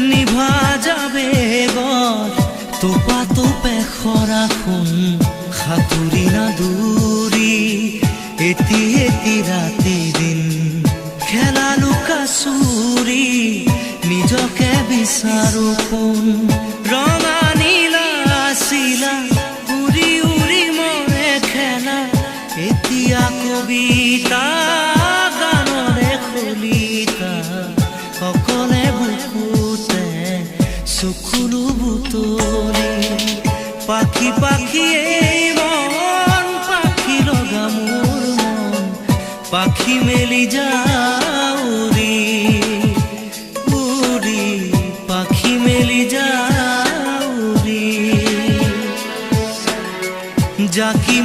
নিভা যাবে এবাৰ তোপা তোপে খৰাখন সাঁতুৰি নাদুৰি এটি এটি ৰাতি দিন খেলা লুকা চুৰি নিজকে বিচাৰো কোন ৰঙা নীলা চিলা উৰি উৰি মৰে খেলা এতিয়া কবিতা গানৰে খলিতা অকলে বুকুতে চকুলো বুটলি পাখি পাখি এই মন পাখি লগা মোৰ মন পাখি মেলি যাউৰি উৰি পাখি মেলি যাউৰি জাকি